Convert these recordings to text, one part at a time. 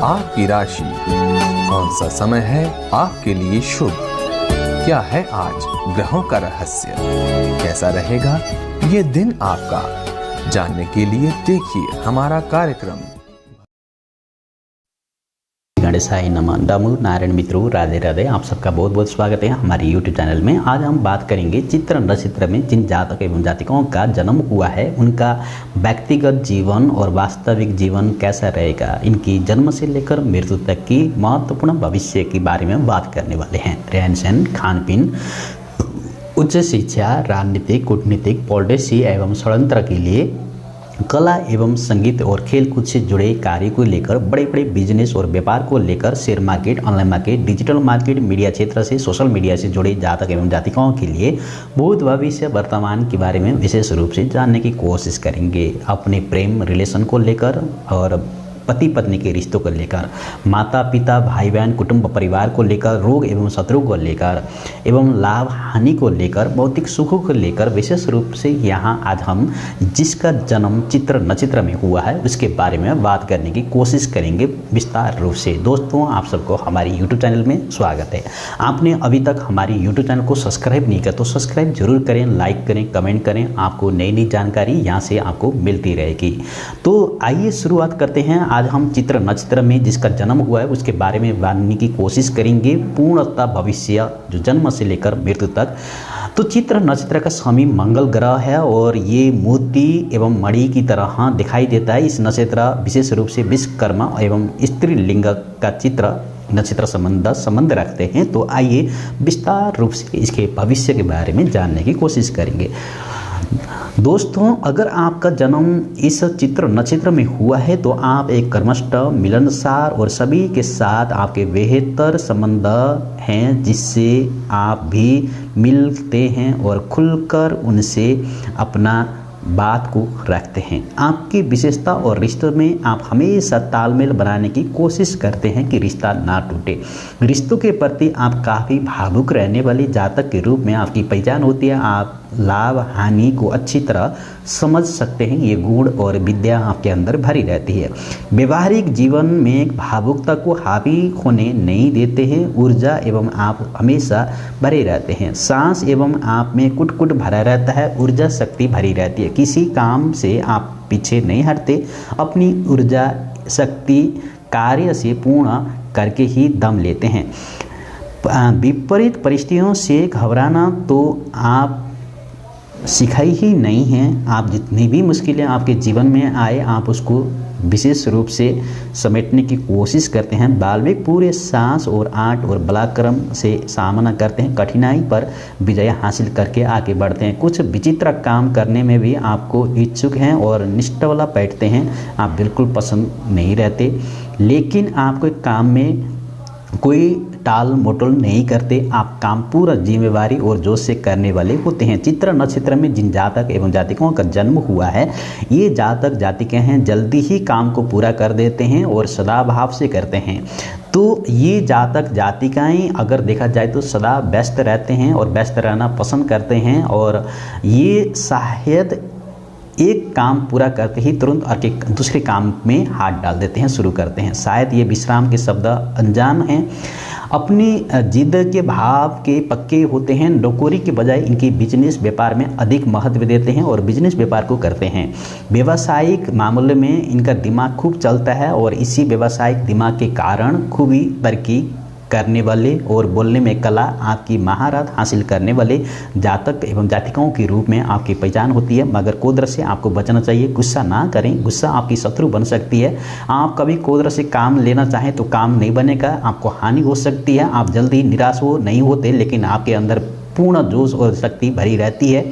आपकी राशि। कौन सा समय है आपके लिए शुभ? क्या है आज ग्रहों का रहस्य? कैसा रहेगा ये दिन आपका? जानने के लिए देखिए हमारा कार्यक्रम। गणेशाय नमः। नमो नारायण मित्रों, राधे राधे। आप सबका बहुत बहुत स्वागत है हमारे YouTube चैनल में। आज हम बात करेंगे चित्र नक्षत्र में जिन जातक एवं जातिकाओं का जन्म हुआ है उनका व्यक्तिगत जीवन और वास्तविक जीवन कैसा रहेगा। इनकी जन्म से लेकर मृत्यु तक की महत्वपूर्ण भविष्य के बारे में बात करने वाले हैं। रहन सहन, खान पीन, उच्च शिक्षा, राजनीतिक, कूटनीतिक, पॉलिटिक्स एवं षड्यंत्र के लिए, कला एवं संगीत और खेलकूद से जुड़े कार्य को लेकर, बड़े बड़े बिजनेस और व्यापार को लेकर, share market, online market, digital market, media क्षेत्र से, सोशल मीडिया से जुड़े जातक एवं जातिकाओं के लिए भूत भविष्य वर्तमान के बारे में विशेष रूप से जानने की कोशिश करेंगे। अपने प्रेम रिलेशन को लेकर और पति पत्नी के रिश्तों को लेकर, माता पिता, भाई बहन, कुटुंब परिवार को लेकर, रोग एवं शत्रु को लेकर एवं लाभ हानि को लेकर, भौतिक सुखों को लेकर विशेष रूप से यहाँ आज हम जिसका जन्म चित्र नक्षत्र में हुआ है उसके बारे में बात करने की कोशिश करेंगे विस्तार रूप से। दोस्तों, आप सबको हमारी YouTube चैनल में स्वागत है। आपने अभी तक हमारी YouTube चैनल को सब्सक्राइब नहीं किया तो सब्सक्राइब जरूर करें, लाइक करें, कमेंट करें। आपको नई नई जानकारी यहाँ से आपको मिलती रहेगी। तो आइए शुरुआत करते हैं। आज हम चित्र नक्षत्र में जिसका जन्म हुआ है उसके बारे में जानने की कोशिश करेंगे, पूर्णतः भविष्य जो जन्म से लेकर मृत्यु तक। तो चित्र नक्षत्र का स्वामी मंगल ग्रह है और ये मोती एवं मणि की तरह दिखाई देता है। इस नक्षत्र विशेष रूप से विश्वकर्मा एवं स्त्रीलिंग का चित्र नक्षत्र संबंध रखते हैं। तो आइए विस्तार रूप से इसके भविष्य के बारे में जानने की कोशिश करेंगे। दोस्तों, अगर आपका जन्म इस चित्र नक्षत्र में हुआ है तो आप एक कर्मठ, मिलनसार और सभी के साथ आपके बेहतर संबंध हैं, जिससे आप भी मिलते हैं और खुलकर उनसे अपना बात को रखते हैं। आपकी विशेषता और रिश्तों में आप हमेशा तालमेल बनाने की कोशिश करते हैं कि रिश्ता ना टूटे। रिश्तों के प्रति आप काफ़ी भावुक रहने वाले जातक के रूप में आपकी पहचान होती है। आप लाभ हानि को अच्छी तरह समझ सकते हैं। ये गुण और विद्या आपके अंदर भरी रहती है। व्यवहारिक जीवन में भावुकता को हावी होने नहीं देते हैं। ऊर्जा एवं आप हमेशा भरे रहते हैं। सांस एवं आप में कुट भरा रहता है। ऊर्जा शक्ति भरी रहती है। किसी काम से आप पीछे नहीं हटते। अपनी ऊर्जा शक्ति कार्य से पूर्ण करके ही दम लेते हैं। विपरीत परिस्थितियों से घबराना तो आप सिखाई ही नहीं है। आप जितनी भी मुश्किलें आपके जीवन में आए आप उसको विशेष रूप से समेटने की कोशिश करते हैं। बाल्मिक पूरे सांस और आर्ट और बलाक्रम से सामना करते हैं। कठिनाई पर विजय हासिल करके आगे बढ़ते हैं। कुछ विचित्र काम करने में भी आपको इच्छुक हैं और निष्ठा बैठते हैं। आप बिल्कुल पसंद नहीं रहते, लेकिन आपको काम में कोई टाल मटोल नहीं करते। आप काम पूरा जिम्मेवारी और जोश से करने वाले होते हैं। चित्र नक्षत्र में जिन जातक एवं जातिकाओं का जन्म हुआ है ये जातक जातिकें हैं, जल्दी ही काम को पूरा कर देते हैं और सदाभाव से करते हैं। तो ये जातक जातिकाएं अगर देखा जाए तो सदा व्यस्त रहते हैं और व्यस्त रहना पसंद करते हैं और ये शायद एक काम पूरा करते ही तुरंत और दूसरे काम में हाथ डाल देते हैं, शुरू करते हैं। शायद ये विश्राम के शब्द अनजान हैं। अपनी जिद के भाव के पक्के होते हैं। नौकरी के बजाय इनकी बिजनेस व्यापार में अधिक महत्व देते हैं और बिजनेस व्यापार को करते हैं। व्यावसायिक मामले में इनका दिमाग खूब चलता है और इसी व्यावसायिक दिमाग के कारण खूब ही तरक्की करने वाले और बोलने में कला आपकी महारत हासिल करने वाले जातक एवं जातिकाओं के रूप में आपकी पहचान होती है। मगर क्रोध से आपको बचना चाहिए। गुस्सा ना करें, गुस्सा आपकी शत्रु बन सकती है। आप कभी क्रोध से काम लेना चाहें तो काम नहीं बनेगा, आपको हानि हो सकती है। आप जल्दी निराश नहीं होते, लेकिन आपके अंदर पूर्ण जोश और शक्ति भरी रहती है।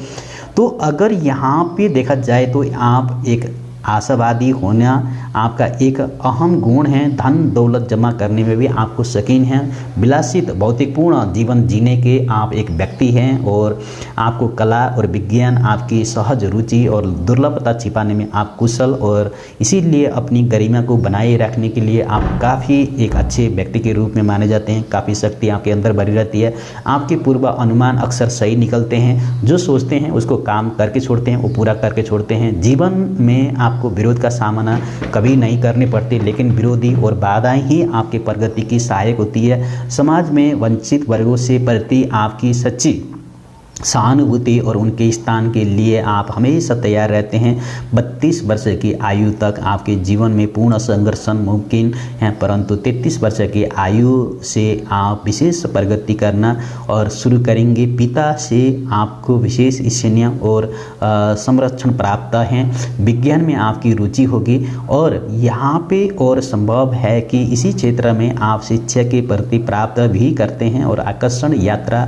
तो अगर यहाँ पे देखा जाए तो आप एक आशावादी होना आपका एक अहम गुण है। धन दौलत जमा करने में भी आपको शौकीन हैं। विलासित भौतिकपूर्ण जीवन जीने के आप एक व्यक्ति हैं और आपको कला और विज्ञान आपकी सहज रुचि और दुर्लभता छिपाने में आप कुशल और इसीलिए अपनी गरिमा को बनाए रखने के लिए आप काफ़ी एक अच्छे व्यक्ति के रूप में माने जाते हैं। काफ़ी शक्ति आपके अंदर भरी रहती है। आपके पूर्व अनुमान अक्सर सही निकलते हैं। जो सोचते हैं उसको काम करके छोड़ते हैं, वो पूरा करके छोड़ते हैं। जीवन में आप आपको विरोध का सामना कभी नहीं करने पड़ते, लेकिन विरोधी और बाधाएं ही आपके प्रगति की सहायक होती है। समाज में वंचित वर्गों से प्रति आपकी सच्ची सहानुभूति और उनके स्थान के लिए आप हमेशा तैयार रहते हैं। 32 वर्ष की आयु तक आपके जीवन में पूर्ण संघर्ष मुमकिन है, परंतु 33 वर्ष की आयु से आप विशेष प्रगति करना और शुरू करेंगे। पिता से आपको विशेष स्नेह और संरक्षण प्राप्त है। विज्ञान में आपकी रुचि होगी और यहाँ पे और संभव है कि इसी क्षेत्र में आप शिक्षा के प्रति प्राप्त भी करते हैं और आकर्षण यात्रा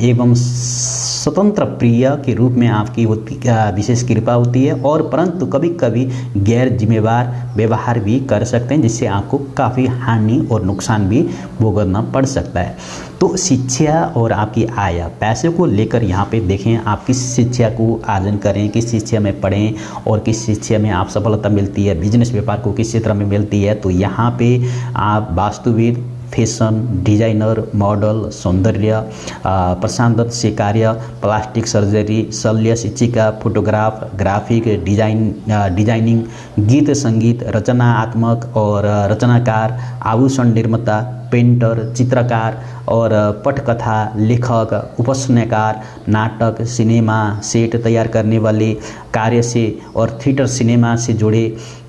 एवं स्वतंत्र प्रिय के रूप में आपकी विशेष कृपा होती है। और परंतु कभी कभी गैर जिम्मेवार व्यवहार भी कर सकते हैं, जिससे आपको काफ़ी हानि और नुकसान भी भुगतना पड़ सकता है। तो शिक्षा और आपकी आय पैसे को लेकर यहाँ पे देखें, आप किस शिक्षा को आर्जन करें, किस शिक्षा में पढ़ें और किस शिक्षा में आप सफलता मिलती है, बिजनेस व्यापार को किस क्षेत्र में मिलती है। तो यहाँ पे आप वास्तुविद, फैशन डिजाइनर, मॉडल, सौंदर्य प्रशांत से कार्य, प्लास्टिक सर्जरी, शल्य शिक्षिका, फोटोग्राफ, ग्राफिक डिजाइनिंग, गीत संगीत, रचनात्मक और रचनाकार, आभूषण निर्माता, पेंटर, चित्रकार और पटकथा लेखक, उपन्यासकार, नाटक, सिनेमा सेट तैयार करने वाले कार्य से और थिएटर सिनेमा से जुड़े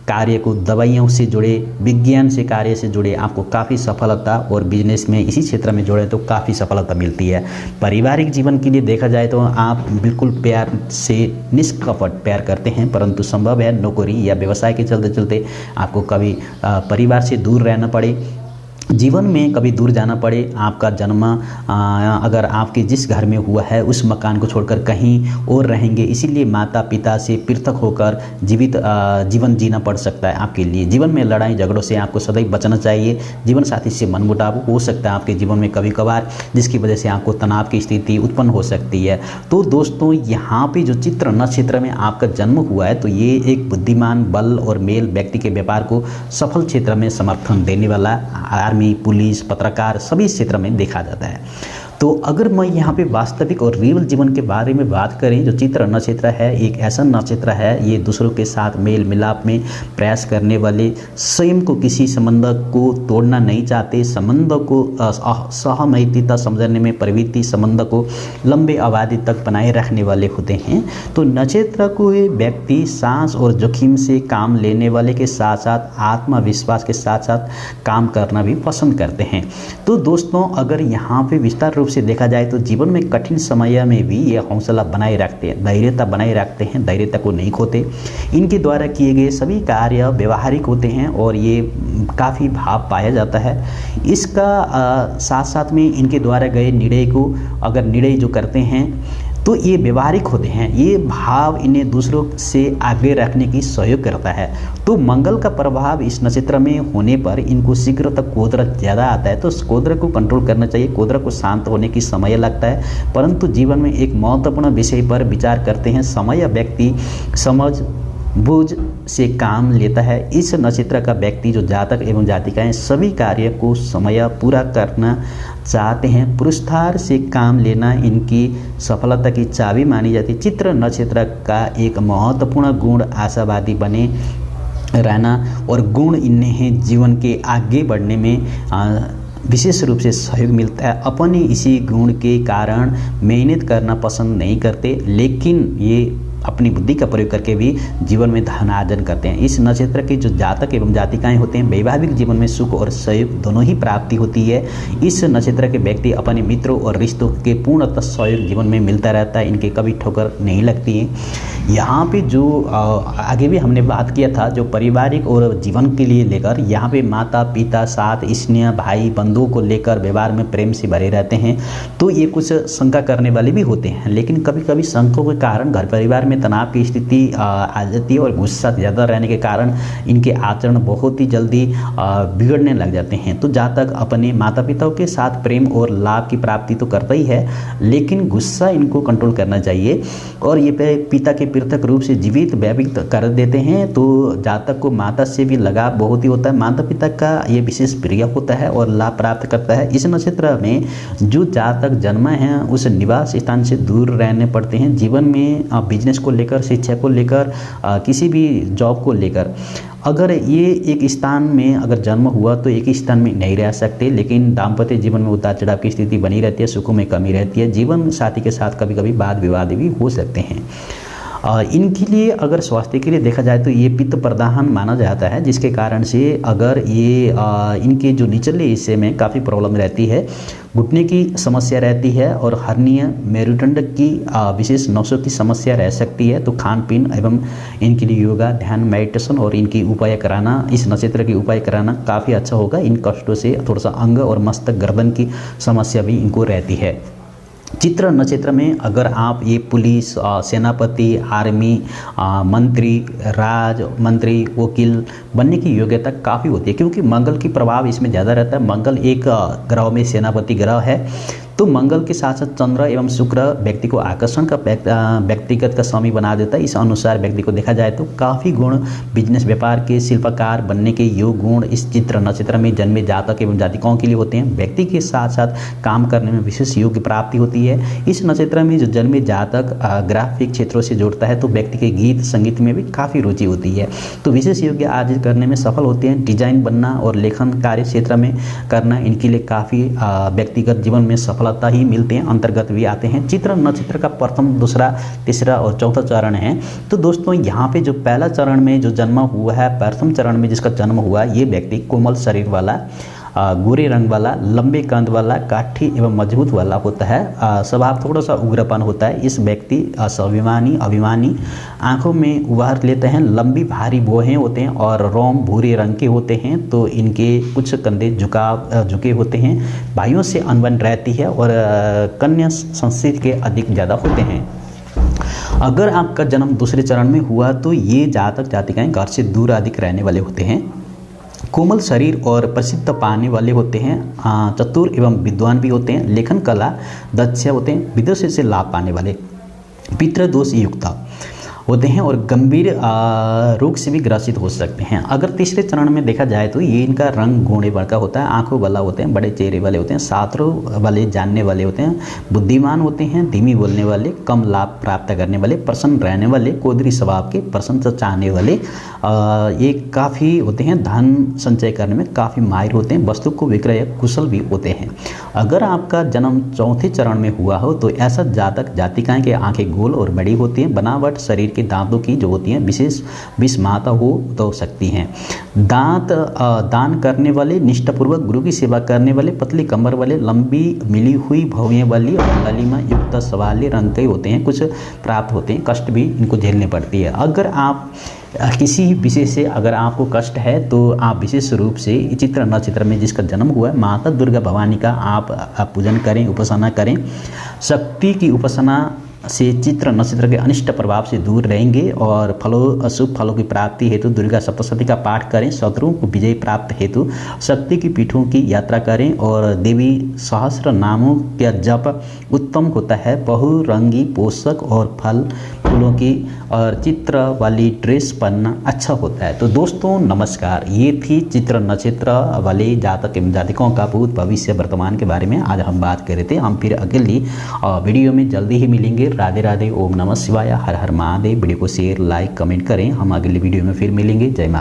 कार्य को, दवाइयों से जुड़े, विज्ञान से कार्य से जुड़े आपको काफ़ी सफलता और बिजनेस में इसी क्षेत्र में जुड़े तो काफ़ी सफलता मिलती है। पारिवारिक जीवन के लिए देखा जाए तो आप बिल्कुल प्यार से निष्कपट प्यार करते हैं, परंतु संभव है नौकरी या व्यवसाय के चलते चलते आपको कभी परिवार से दूर रहना पड़े, जीवन में कभी दूर जाना पड़े। आपका जन्म अगर आपके जिस घर में हुआ है उस मकान को छोड़कर कहीं और रहेंगे, इसीलिए माता पिता से पृथक होकर जीवन जीना पड़ सकता है आपके लिए। जीवन में लड़ाई झगड़ों से आपको सदैव बचना चाहिए। जीवन साथी से मनमुटाव हो सकता है आपके जीवन में कभी कभार, जिसकी वजह से आपको तनाव की स्थिति उत्पन्न हो सकती है। तो दोस्तों यहाँ पे जो चित्र नक्षत्र में आपका जन्म हुआ है, तो ये एक बुद्धिमान, बल और मेल व्यक्ति के व्यापार को सफल क्षेत्र में समर्थन देने वाला, आर्मी, पुलिस, पत्रकार सभी क्षेत्र में देखा जाता है। तो अगर मैं यहाँ पे वास्तविक और रियल जीवन के बारे में बात करें, जो चित्र नक्षत्र है एक ऐसा नक्षत्र है, ये दूसरों के साथ मेल मिलाप में प्रयास करने वाले, स्वयं को किसी संबंध को तोड़ना नहीं चाहते, संबंध को सहमतिता समझने में प्रवृत्ति, संबंध को लंबे अवधि तक बनाए रखने वाले होते हैं। तो नक्षत्र को व्यक्ति सांस और जोखिम से काम लेने वाले के साथ साथ आत्मविश्वास के साथ साथ काम करना भी पसंद करते हैं। तो दोस्तों अगर यहाँ पे विस्तार रूप से देखा जाए तो जीवन में कठिन समय में भी ये हौसला बनाए रखते हैं, धैर्यता बनाए रखते हैं, धैर्यता को नहीं खोते। इनके द्वारा किए गए सभी कार्य व्यवहारिक होते हैं और ये काफ़ी भाव पाया जाता है। इसका साथ साथ में इनके द्वारा गए निर्णय को अगर निर्णय जो करते हैं तो ये व्यवहारिक होते हैं। ये भाव इन्हें दूसरों से आगे रखने की सहयोग करता है। तो मंगल का प्रभाव इस नक्षत्र में होने पर इनको शीघ्र तक क्रोध ज़्यादा आता है, तो क्रोध को कंट्रोल करना चाहिए। क्रोध को शांत होने की समय लगता है, परंतु जीवन में एक महत्वपूर्ण विषय पर विचार करते हैं। समय व्यक्ति समझ बूझ से काम लेता है। इस नक्षत्र का व्यक्ति जो जातक एवं जातिकाएं सभी कार्य को समय पूरा करना चाहते हैं। पुरुषार्थ से काम लेना इनकी सफलता की चाबी मानी जाती है। चित्र नक्षत्र का एक महत्वपूर्ण गुण आशावादी बने रहना और गुण इन्हें जीवन के आगे बढ़ने में विशेष रूप से सहयोग मिलता है। अपने इसी गुण के कारण मेहनत करना पसंद नहीं करते, लेकिन ये अपनी बुद्धि का प्रयोग करके भी जीवन में धनार्जन करते हैं। इस नक्षत्र के जो जातक एवं जातिकाएं होते हैं वैवाहिक जीवन में सुख और सहयोग दोनों ही प्राप्ति होती है। इस नक्षत्र के व्यक्ति अपने मित्रों और रिश्तों के पूर्णतः सहयोग जीवन में मिलता रहता है, इनके कभी ठोकर नहीं लगती है। यहाँ पे जो आगे भी हमने बात किया था जो पारिवारिक और जीवन के लिए लेकर, यहाँ पे माता पिता साथ स्नेह, भाई बंधुओं को लेकर व्यवहार में प्रेम से भरे रहते हैं। तो ये कुछ शंका करने वाले भी होते हैं, लेकिन कभी कभी शंकों के कारण घर परिवार में तनाव की स्थिति आ जाती है और गुस्सा ज़्यादा रहने के कारण इनके आचरण बहुत ही जल्दी बिगड़ने लग जाते हैं। तो जातक अपने माता पिताओं के साथ प्रेम और लाभ की प्राप्ति तो करता ही है, लेकिन गुस्सा इनको कंट्रोल करना चाहिए और ये पिता के पृथक रूप से जीवित व्यतीत कर देते हैं। तो जातक को माता से भी लगाव बहुत ही होता है, माता पिता का ये विशेष प्रिय होता है और लाभ प्राप्त करता है। इस नक्षत्र में जो जातक जन्मा है उस निवास स्थान से दूर रहने पड़ते हैं। जीवन में बिजनेस बिजनेस को लेकर, शिक्षा को लेकर, किसी भी जॉब को लेकर अगर ये एक स्थान में अगर जन्म हुआ तो एक ही स्थान में नहीं रह सकते, लेकिन दाम्पत्य जीवन में उतार चढ़ाव की स्थिति बनी रहती है, सुखों में कमी रहती है, जीवन साथी के साथ कभी कभी वाद विवाद भी हो सकते हैं। इनके लिए अगर स्वास्थ्य के लिए देखा जाए तो ये पित्त प्रदान माना जाता है, जिसके कारण से अगर ये इनके जो निचले हिस्से में काफ़ी प्रॉब्लम रहती है, घुटने की समस्या रहती है और हर्निया मेरुदंड की विशेष नसों की समस्या रह सकती है। तो खान पीन एवं इनके लिए योगा, ध्यान, मेडिटेशन और इनकी उपाय कराना, इस नक्षत्र की उपाय कराना काफ़ी अच्छा होगा। इन कष्टों से थोड़ा सा अंग और मस्तक गर्दन की समस्या भी इनको रहती है। चित्र नक्षत्र में अगर आप ये पुलिस, सेनापति, आर्मी, मंत्री, राज मंत्री, वकील बनने की योग्यता काफ़ी होती है, क्योंकि मंगल की प्रभाव इसमें ज़्यादा रहता है। मंगल एक ग्रह में सेनापति ग्रह है, तो मंगल के साथ साथ चंद्र एवं शुक्र व्यक्ति को आकर्षण का व्यक्तिगत का स्वामी बना देता है। इस अनुसार व्यक्ति को देखा जाए तो काफ़ी गुण बिजनेस व्यापार के, शिल्पकार बनने के योग गुण इस चित्र नक्षत्र में जन्मे जातक एवं जातिकाओं के लिए होते हैं। व्यक्ति के साथ साथ काम करने में विशेष योग प्राप्ति होती है। इस नक्षत्र में जो जन्मे जातक ग्राफिक क्षेत्रों से जुड़ता है तो व्यक्ति के गीत संगीत में भी काफ़ी रुचि होती है, तो विशेष योग्य अर्जित करने में सफल होते हैं। डिजाइन बनना और लेखन कार्य क्षेत्र में करना इनके लिए काफ़ी व्यक्तिगत जीवन में सफल ही मिलते हैं, अंतर्गत भी आते हैं। चित्र नक्षत्र का प्रथम, दूसरा, तीसरा और चौथा चरण है। तो दोस्तों यहाँ पे जो पहला चरण में जो जन्म हुआ है, प्रथम चरण में जिसका जन्म हुआ, ये व्यक्ति कोमल शरीर वाला, गोरे रंग वाला, लंबे कंध वाला, काठी एवं मजबूत वाला होता है। स्वभाव थोड़ा सा उग्रपन होता है। इस व्यक्ति अभिमानी, आंखों में उभार लेते हैं, लंबी भारी भौहें होते हैं और रोम भूरे रंग के होते हैं। तो इनके कुछ कंधे झुके होते हैं। भाइयों से अनबन रहती है और कन्या संस्कृति के अधिक ज़्यादा होते हैं। अगर आपका जन्म दूसरे चरण में हुआ तो ये जातक जातिकाएं घर से दूर अधिक रहने वाले होते हैं, कोमल शरीर और प्रसिद्ध पाने वाले होते हैं, चतुर एवं विद्वान भी होते हैं, लेखन कला दक्ष होते हैं, विदेश से लाभ पाने वाले, पितृदोष युक्त होते हैं और गंभीर रोग से भी ग्रसित हो सकते हैं। अगर तीसरे चरण में देखा जाए तो ये इनका रंग घोड़े वर्ग का होता है, आंखों वाला होते हैं, बड़े चेहरे वाले होते हैं, शास्त्रों वाले जानने वाले होते हैं, बुद्धिमान होते हैं, धीमी बोलने वाले, कम लाभ प्राप्त करने वाले, प्रसन्न रहने वाले, कोदरी स्वभाव के, प्रशंसा चाहने वाले, ये काफ़ी होते हैं, धन संचय करने में काफ़ी माहिर होते हैं, वस्तु को विक्रय कुशल भी होते हैं। अगर आपका जन्म चौथे चरण में हुआ हो तो ऐसा जातक जातिकाएं के आंखें गोल और बड़ी होती हैं, बनावट शरीर के दांतों की जो होती हैं विशेष विषमाता हो सकती हैं। दांत दान करने वाले, निष्ठापूर्वक गुरु की सेवा करने वाले, पतली कमर वाले, लंबी मिली हुई भौहें वाली और लालिमा युक्त सवाले रंग के होते हैं, कुछ प्राप्त होते हैं, कष्ट भी इनको झेलने पड़ती है। अगर आप किसी विषय से अगर आपको कष्ट है तो आप विशेष रूप से चित्र नक्षत्र में जिसका जन्म हुआ है माता दुर्गा भवानी का आप पूजन करें, उपासना करें। शक्ति की उपासना से चित्र नक्षत्र के अनिष्ट प्रभाव से दूर रहेंगे और शुभ फलों की प्राप्ति हेतु दुर्गा सप्तशती का पाठ करें। शत्रुओं को विजय प्राप्त हेतु शक्ति की पीठों की यात्रा करें और देवी सहस्त्र नामों का जप उत्तम होता है। बहुरंगी पोषक और फूलों की और चित्र वाली ड्रेस पहनना अच्छा होता है। तो दोस्तों नमस्कार, ये थी चित्र नक्षत्र वाले जातक एवं जातिकों का भूत भविष्य वर्तमान के बारे में आज हम बात कर रहे थे। हम फिर अगली वीडियो में जल्दी ही मिलेंगे। राधे राधे, ओम नमः शिवाय, हर हर महादेव। वीडियो को शेयर, लाइक, कमेंट करें। हम अगली वीडियो में फिर मिलेंगे। जय माता।